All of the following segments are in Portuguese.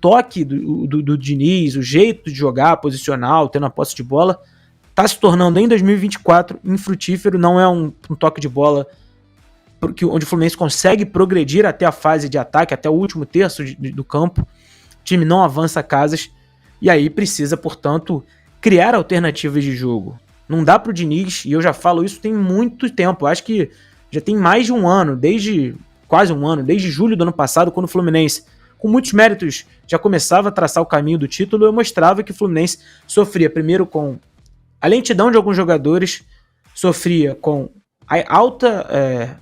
toque do Diniz, o jeito de jogar, posicional, tendo a posse de bola, está se tornando em 2024 infrutífero. Não é um toque de bola onde o Fluminense consegue progredir até a fase de ataque, até o último terço do campo. O time não avança casas e aí precisa, portanto, criar alternativas de jogo. Não dá para o Diniz, e eu já falo isso tem muito tempo, acho que já tem mais de um ano, quase um ano, desde julho do ano passado, quando o Fluminense, com muitos méritos, já começava a traçar o caminho do título. Eu mostrava que o Fluminense sofria primeiro com a lentidão de alguns jogadores, sofria com a alta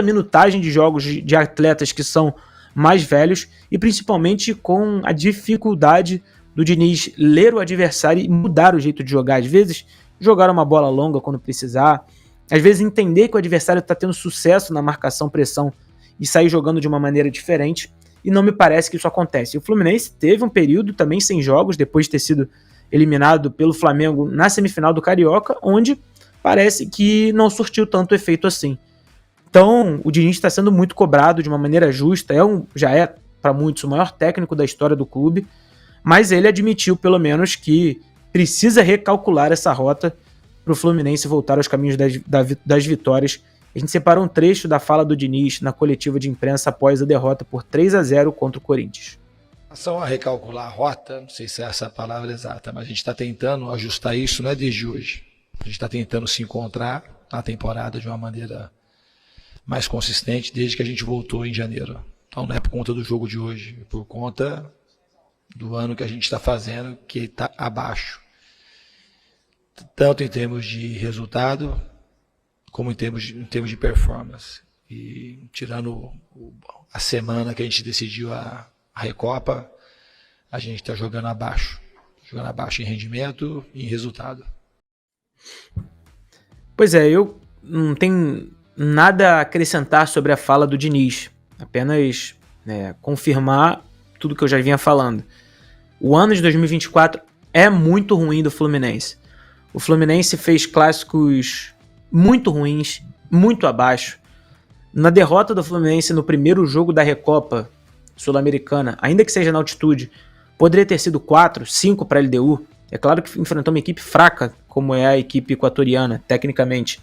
minutagem de jogos de atletas que são mais velhos e principalmente com a dificuldade do Diniz ler o adversário e mudar o jeito de jogar. Às vezes jogar uma bola longa quando precisar, às vezes entender que o adversário está tendo sucesso na marcação-pressão e sair jogando de uma maneira diferente, e não me parece que isso acontece. O Fluminense teve um período também sem jogos, depois de ter sido eliminado pelo Flamengo na semifinal do Carioca, onde parece que não surtiu tanto efeito assim. Então, o Diniz está sendo muito cobrado de uma maneira justa, já é, para muitos, o maior técnico da história do clube, mas ele admitiu, pelo menos, que precisa recalcular essa rota para o Fluminense voltar aos caminhos das vitórias. A gente separou um trecho da fala do Diniz na coletiva de imprensa após a derrota por 3-0 contra o Corinthians. Em relação a recalcular a rota, não sei se é essa a palavra exata, mas a gente está tentando ajustar isso, não é desde hoje. A gente está tentando se encontrar na temporada de uma maneira mais consistente desde que a gente voltou em janeiro. Então não é por conta do jogo de hoje, é por conta do ano que a gente está fazendo, que está abaixo. Tanto em termos de resultado, como em termos de performance. E tirando a semana que a gente decidiu a Recopa, a gente está jogando abaixo em rendimento e em resultado. Pois é, eu não tenho nada a acrescentar sobre a fala do Diniz, apenas confirmar tudo que eu já vinha falando. O ano de 2024 é muito ruim do Fluminense. O Fluminense fez clássicos muito ruins, muito abaixo. Na derrota do Fluminense no primeiro jogo da Recopa Sul-Americana, ainda que seja na altitude, poderia ter sido 4, 5 para a LDU. É claro que enfrentou uma equipe fraca, como é a equipe equatoriana, tecnicamente.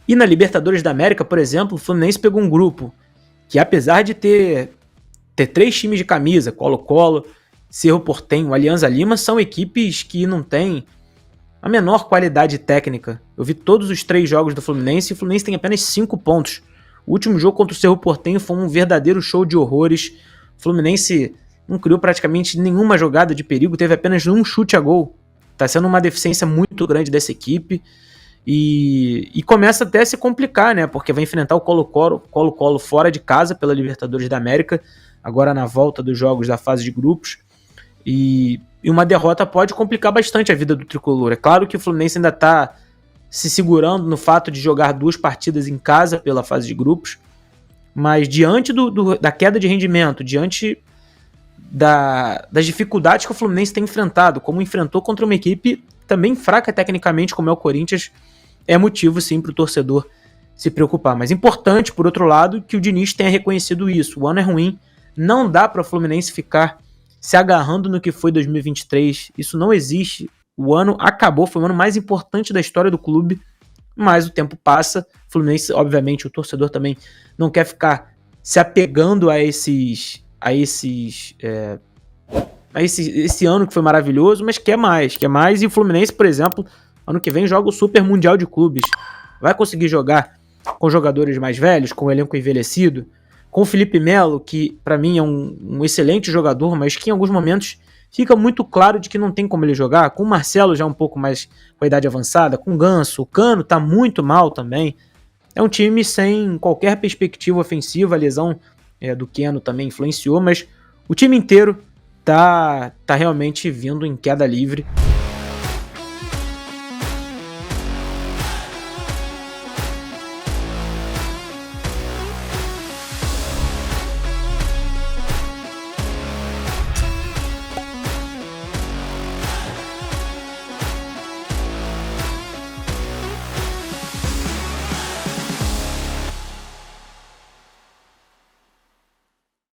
E na Libertadores da América, por exemplo, o Fluminense pegou um grupo que, apesar de ter 3 times de camisa, Colo-Colo, Cerro Porteño, Alianza Lima, são equipes que não têm a menor qualidade técnica. Eu vi todos os 3 jogos do Fluminense e o Fluminense tem apenas 5 pontos. O último jogo contra o Cerro Porteño foi um verdadeiro show de horrores. O Fluminense não criou praticamente nenhuma jogada de perigo, teve apenas um chute a gol. Está sendo uma deficiência muito grande dessa equipe e começa até a se complicar, né? Porque vai enfrentar o Colo-Colo fora de casa pela Libertadores da América, agora na volta dos jogos da fase de grupos. E uma derrota pode complicar bastante a vida do tricolor. É claro que o Fluminense ainda está se segurando no fato de jogar 2 partidas em casa pela fase de grupos, mas diante da queda de rendimento, diante das dificuldades que o Fluminense tem enfrentado, como enfrentou contra uma equipe também fraca tecnicamente, como é o Corinthians, é motivo sim para o torcedor se preocupar. Mas importante, por outro lado, que o Diniz tenha reconhecido isso. O ano é ruim, não dá para o Fluminense ficar se agarrando no que foi 2023, isso não existe. O ano acabou, foi o ano mais importante da história do clube, mas o tempo passa. O Fluminense, obviamente, o torcedor também não quer ficar se apegando a esse ano que foi maravilhoso, mas quer mais. E o Fluminense, por exemplo, ano que vem joga o Super Mundial de Clubes. Vai conseguir jogar com jogadores mais velhos, com o elenco envelhecido, com o Felipe Melo, que para mim é um excelente jogador, mas que em alguns momentos fica muito claro de que não tem como ele jogar, com o Marcelo já um pouco mais com a idade avançada, com o Ganso, o Cano tá muito mal também. É um time sem qualquer perspectiva ofensiva, a lesão do Keno também influenciou, mas o time inteiro tá realmente vindo em queda livre.